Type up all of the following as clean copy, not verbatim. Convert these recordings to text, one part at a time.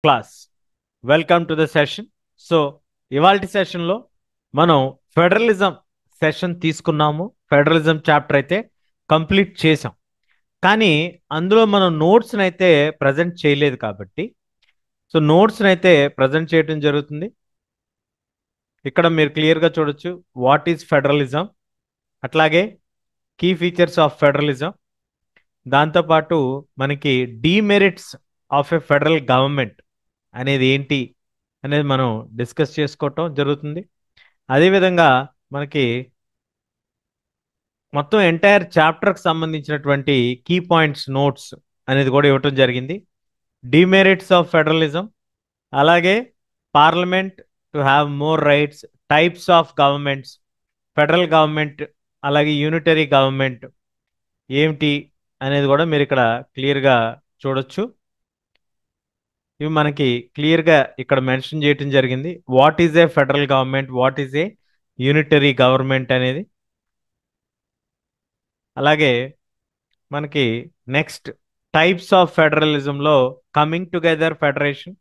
Class welcome to the session. So ఇవాల్టి సెషన్లో మనం ఫెడరలిజం సెషన్ తీసుకున్నాము. ఫెడరలిజం చాప్టర్ అయితే కంప్లీట్ చేసాం, కానీ అందులో మనం నోట్స్ని అయితే ప్రజెంట్ చేయలేదు కాబట్టి సో నోట్స్ని అయితే ప్రజెంట్ చేయడం జరుగుతుంది. ఇక్కడ మీరు క్లియర్గా చూడొచ్చు వాట్ ఈజ్ ఫెడరలిజం, అట్లాగే కీ ఫీచర్స్ ఆఫ్ ఫెడరలిజం, దాంతోపాటు మనకి demerits of a federal government అనేది ఏంటి అనేది మనం డిస్కస్ చేసుకోవటం జరుగుతుంది. అదేవిధంగా మనకి మొత్తం ఎంటైర్ చాప్టర్కి సంబంధించినటువంటి కీ పాయింట్స్ నోట్స్ అనేది కూడా ఇవ్వటం జరిగింది. డిమెరిట్స్ ఆఫ్ ఫెడరలిజం, అలాగే parliament to have more rights, types of governments, federal government, అలాగే యూనిటరీ గవర్నమెంట్ ఏమిటి అనేది కూడా మీరు ఇక్కడ క్లియర్గా చూడొచ్చు. ఇవి మనకి క్లియర్గా ఇక్కడ మెన్షన్ చేయటం జరిగింది. What is a federal government, what is a unitary government అనేది. అలాగే మనకి నెక్స్ట్ టైప్స్ ఆఫ్ ఫెడరలిజంలో coming together federation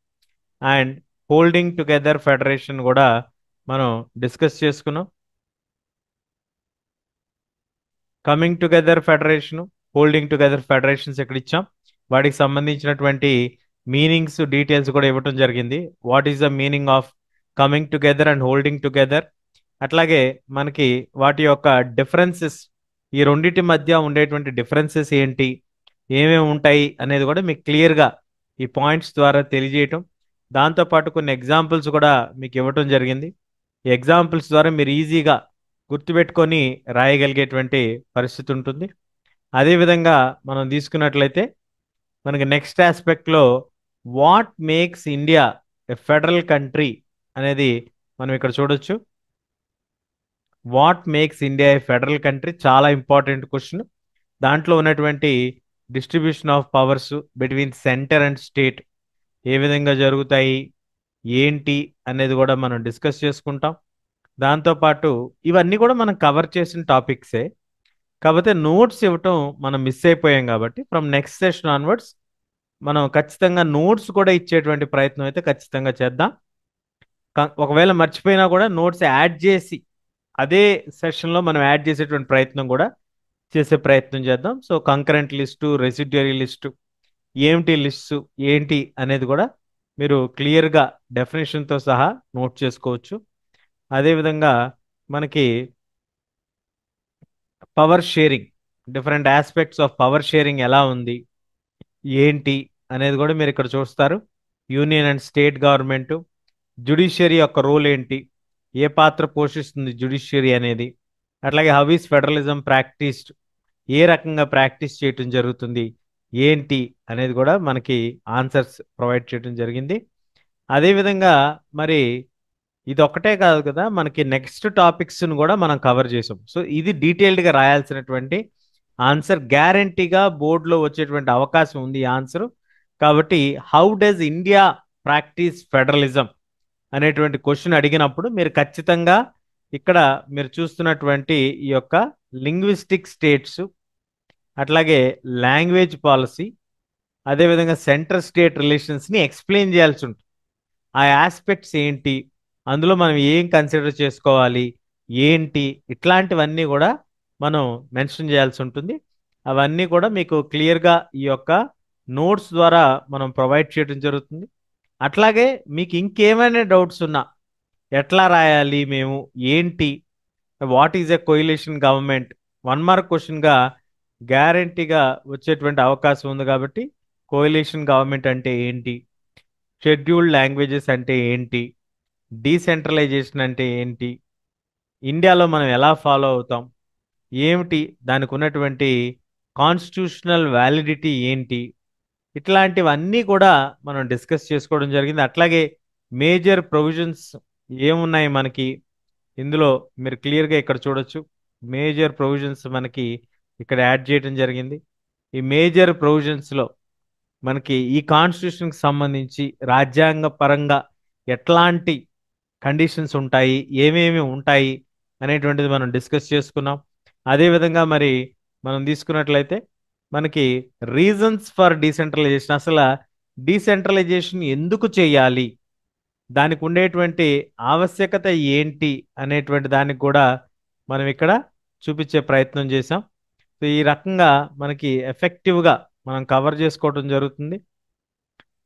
and holding together federation కూడా మనం డిస్కస్ చేసుకున్నాం. Coming together federation, holding together federations ఎక్కడ ఇచ్చాం, వాటికి సంబంధించినటువంటి మీనింగ్స్ డీటెయిల్స్ కూడా ఇవ్వటం జరిగింది. What is the meaning of coming together and holding together, అట్లాగే మనకి వాటి యొక్క డిఫరెన్సెస్, ఈ రెండింటి మధ్య ఉండేటువంటి డిఫరెన్సెస్ ఏంటి, ఏమేమి ఉంటాయి అనేది కూడా మీకు క్లియర్గా ఈ పాయింట్స్ ద్వారా తెలియజేయటం, దాంతోపాటు కొన్ని ఎగ్జాంపుల్స్ కూడా మీకు ఇవ్వటం జరిగింది. ఈ ఎగ్జాంపుల్స్ ద్వారా మీరు ఈజీగా గుర్తుపెట్టుకొని రాయగలిగేటువంటి పరిస్థితి ఉంటుంది. అదేవిధంగా మనం తీసుకున్నట్లయితే మనకి నెక్స్ట్ ఆస్పెక్ట్లో what makes India a federal country అనేది మనం ఇక్కడ చూడొచ్చు. What makes India a federal country చాలా ఇంపార్టెంట్ క్వశ్చన్. దాంట్లో ఉన్నటువంటి distribution of powers between centre and state ఏ విధంగా జరుగుతాయి ఏంటి అనేది కూడా మనం డిస్కస్ చేసుకుంటాం. దాంతోపాటు ఇవన్నీ కూడా మనం కవర్ చేసిన టాపిక్సే, కాకపోతే నోట్స్ ఇవ్వటం మనం మిస్ అయిపోయాం కాబట్టి ఫ్రమ్ నెక్స్ట్ సెషన్ ఆన్వర్డ్స్ మనం ఖచ్చితంగా నోట్స్ కూడా ఇచ్చేటువంటి ప్రయత్నం అయితే ఖచ్చితంగా చేద్దాం. ఒకవేళ మర్చిపోయినా కూడా నోట్స్ యాడ్ చేసి అదే సెషన్లో మనం యాడ్ చేసేటువంటి ప్రయత్నం కూడా చేసే ప్రయత్నం చేద్దాం. So concurrent list, residuary list, ఏమిటి లిస్టు ఏంటి అనేది కూడా మీరు క్లియర్గా డెఫినేషన్తో సహా నోట్ చేసుకోవచ్చు. అదేవిధంగా మనకి power sharing, different aspects of power sharing ఎలా ఉంది ఏంటి అనేది కూడా మీరు ఇక్కడ చూస్తారు. Union and state government, judiciary యొక్క రోల్ ఏంటి, ఏ పాత్ర పోషిస్తుంది జ్యుడిషియరీ అనేది, అట్లాగే హౌ ఈస్ ఫెడరలిజం ప్రాక్టీస్డ్, ఏ రకంగా ప్రాక్టీస్ చేయటం జరుగుతుంది ఏంటి అనేది కూడా మనకి ఆన్సర్స్ ప్రొవైడ్ చేయడం జరిగింది. అదేవిధంగా మరి ఇది ఒక్కటే కాదు కదా, మనకి నెక్స్ట్ టాపిక్స్ను కూడా మనం కవర్ చేసాం. సో ఇది డీటెయిల్డ్గా రాయాల్సినటువంటి ఆన్సర్, గ్యారంటీగా బోర్డులో వచ్చేటువంటి అవకాశం ఉంది ఈ ఆన్సర్. కాబట్టి how does India practice federalism అనేటువంటి క్వశ్చన్ అడిగినప్పుడు మీరు ఖచ్చితంగా ఇక్కడ మీరు చూస్తున్నటువంటి ఈ యొక్క లింగ్విస్టిక్ స్టేట్స్, అట్లాగే లాంగ్వేజ్ పాలసీ, అదేవిధంగా సెంటర్ స్టేట్ రిలేషన్స్ని ఎక్స్ప్లెయిన్ చేయాల్సి ఉంటుంది. ఆ ఆస్పెక్ట్స్ ఏంటి, అందులో మనం ఏం కన్సిడర్ చేసుకోవాలి ఏంటి, ఇట్లాంటివన్నీ కూడా మనం మెన్షన్ చేయాల్సి ఉంటుంది. అవన్నీ కూడా మీకు క్లియర్గా ఈ యొక్క నోట్స్ ద్వారా మనం ప్రొవైడ్ చేయడం జరుగుతుంది. అట్లాగే మీకు ఇంకేమైనా డౌట్స్ ఉన్నా ఎట్లా రాయాలి మేము ఏంటి, what is a coalition government, 1 mark క్వశ్చన్గా గ్యారంటీగా వచ్చేటువంటి అవకాశం ఉంది. కాబట్టి కోయిలేషన్ గవర్నమెంట్ అంటే ఏంటి, షెడ్యూల్డ్ లాంగ్వేజెస్ అంటే ఏంటి, డీసెంట్రలైజేషన్ అంటే ఏంటి, ఇండియాలో మనం ఎలా ఫాలో అవుతాం ఏమిటి, దానికి ఉన్నటువంటి కాన్స్టిట్యూషనల్ వ్యాలిడిటీ ఏంటి, ఇట్లాంటివన్నీ కూడా మనం డిస్కస్ చేసుకోవడం జరిగింది. అట్లాగే మేజర్ ప్రొవిజన్స్ ఏమున్నాయి మనకి ఇందులో మీరు క్లియర్గా ఇక్కడ చూడొచ్చు. మేజర్ ప్రొవిజన్స్ మనకి ఇక్కడ యాడ్ చేయడం జరిగింది. ఈ మేజర్ ప్రొవిజన్స్లో మనకి ఈ కాన్స్టిట్యూషన్కి సంబంధించి రాజ్యాంగ పరంగా ఎట్లాంటి కండిషన్స్ ఉంటాయి, ఏమేమి ఉంటాయి అనేటువంటిది మనం డిస్కస్ చేసుకున్నాం. అదేవిధంగా మరి మనం తీసుకున్నట్లయితే మనకి రీజన్స్ ఫర్ డీసెంట్రలైజేషన్, అసలు డీసెంట్రలైజేషన్ ఎందుకు చేయాలి, దానికి ఉండేటువంటి ఆవశ్యకత ఏంటి అనేటువంటి దానికి కూడా మనం ఇక్కడ చూపించే ప్రయత్నం చేసాం. సో ఈ రకంగా మనకి ఎఫెక్టివ్గా మనం కవర్ చేసుకోవడం జరుగుతుంది.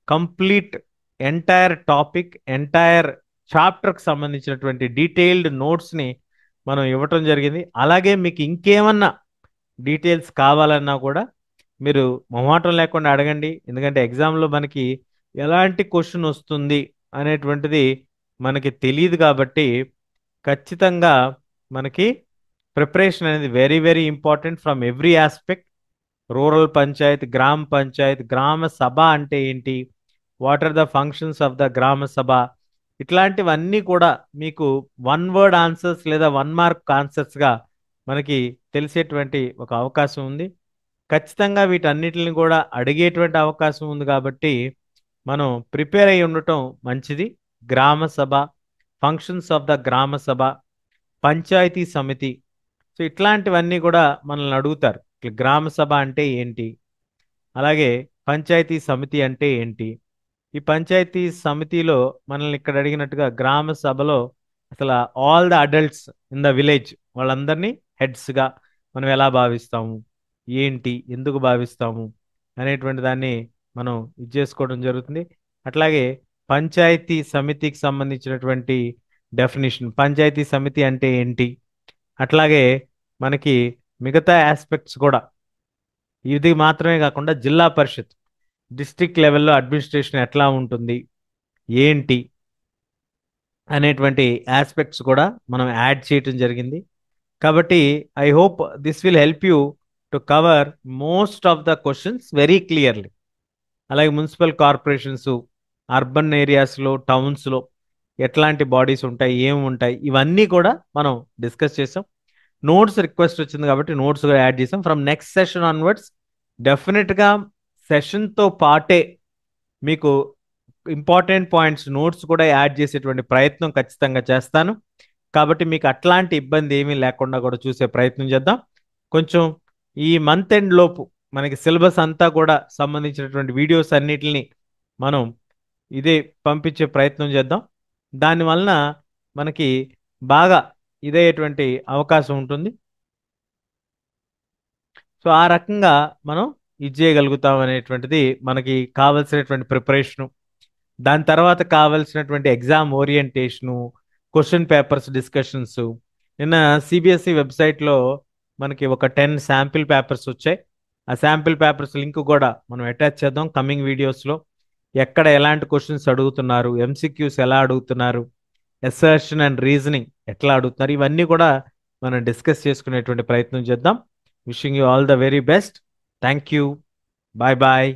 కంప్లీట్ ఎంటైర్ టాపిక్, ఎంటైర్ చాప్టర్కి సంబంధించినటువంటి డీటెయిల్డ్ నోట్స్ని మనం ఇవ్వటం జరిగింది. అలాగే మీకు ఇంకేమన్నా డీటెయిల్స్ కావాలన్నా కూడా మీరు మొహమాటం లేకుండా అడగండి. ఎందుకంటే ఎగ్జామ్లో మనకి ఎలాంటి క్వశ్చన్ వస్తుంది అనేటువంటిది మనకి తెలియదు కాబట్టి ఖచ్చితంగా మనకి ప్రిపరేషన్ అనేది very very important from every aspect. Rural panchayat, గ్రామ పంచాయత్, గ్రామ సభ అంటే ఏంటి, what are the functions of the gram sabha, ఇట్లాంటివన్నీ కూడా మీకు వన్ వర్డ్ ఆన్సర్స్ లేదా 1 మార్క్ ఆన్సర్స్గా మనకి తెలిసేటువంటి ఒక అవకాశం ఉంది. ఖచ్చితంగా వీటన్నిటిని కూడా అడిగేటువంటి అవకాశం ఉంది కాబట్టి మనం ప్రిపేర్ అయి ఉండటం మంచిది. గ్రామ సభ, ఫంక్షన్స్ ఆఫ్ ద గ్రామ సభ, పంచాయతీ సమితి, సో ఇట్లాంటివన్నీ కూడా మనల్ని అడుగుతారు. గ్రామ సభ అంటే ఏంటి, అలాగే పంచాయతీ సమితి అంటే ఏంటి. ఈ పంచాయతీ సమితిలో మనల్ని ఇక్కడ అడిగినట్టుగా గ్రామ సభలో అసలు all the adults in the village వాళ్ళందరినీ హెడ్స్గా మనం ఎలా భావిస్తాము, ఏంటి, ఎందుకు భావిస్తాము అనేటువంటి దాన్ని మనం ఇది చేసుకోవడం జరుగుతుంది. అట్లాగే పంచాయతీ సమితికి సంబంధించినటువంటి డెఫినేషన్, పంచాయతీ సమితి అంటే ఏంటి, అట్లాగే మనకి మిగతా ఆస్పెక్ట్స్ కూడా, ఇది మాత్రమే కాకుండా జిల్లా పరిషత్ డిస్ట్రిక్ట్ లెవెల్లో అడ్మినిస్ట్రేషన్ ఎట్లా ఉంటుంది, ఏంటి అనేటువంటి ఆస్పెక్ట్స్ కూడా మనం యాడ్ చేయటం జరిగింది. కాబట్టి I hope this will help you to cover most of the questions very clearly. అలాగే మున్సిపల్ కార్పొరేషన్స్, అర్బన్ ఏరియాస్లో, టౌన్స్లో ఎట్లాంటి బాడీస్ ఉంటాయి, ఏమి ఉంటాయి, ఇవన్నీ కూడా మనం డిస్కస్ చేసాం. నోట్స్ రిక్వెస్ట్ వచ్చింది కాబట్టి నోట్స్ కూడా యాడ్ చేసాం. ఫ్రమ్ నెక్స్ట్ సెషన్ ఆన్వర్డ్స్ డెఫినెట్గా సెషన్తో పాటే మీకు ఇంపార్టెంట్ పాయింట్స్ నోట్స్ కూడా యాడ్ చేసేటువంటి ప్రయత్నం ఖచ్చితంగా చేస్తాను. కాబట్టి మీకు అట్లాంటి ఇబ్బంది ఏమీ లేకుండా కూడా చూసే ప్రయత్నం చేద్దాం. కొంచెం ఈ మంత్ ఎండ్ లోపు మనకి సిలబస్ అంతా కూడా సంబంధించినటువంటి వీడియోస్ అన్నిటిని మనం ఇదే పంపించే ప్రయత్నం చేద్దాం. దానివలన మనకి బాగా ఇదేటువంటి అవకాశం ఉంటుంది. సో ఆ రకంగా మనం ఇది చేయగలుగుతాం అనేటువంటిది మనకి కావలసినటువంటి ప్రిపరేషను. దాని తర్వాత కావలసినటువంటి exam orientation, question papers discussions. నిన్న సిబిఎస్ఈ వెబ్సైట్లో మనకి ఒక 10 శాంపిల్ పేపర్స్ వచ్చాయి. ఆ శాంపిల్ పేపర్స్ లింక్ కూడా మనం అటాచ్ చేద్దాం కమింగ్ వీడియోస్లో. ఎక్కడ ఎలాంటి క్వశ్చన్స్ అడుగుతున్నారు, ఎంసీక్యూస్ ఎలా అడుగుతున్నారు, అసర్షన్ అండ్ రీజనింగ్ ఎట్లా అడుగుతున్నారు, ఇవన్నీ కూడా మనం డిస్కస్ చేసుకునేటువంటి ప్రయత్నం చేద్దాం. Wishing you all the very best. Thank you. Bye bye.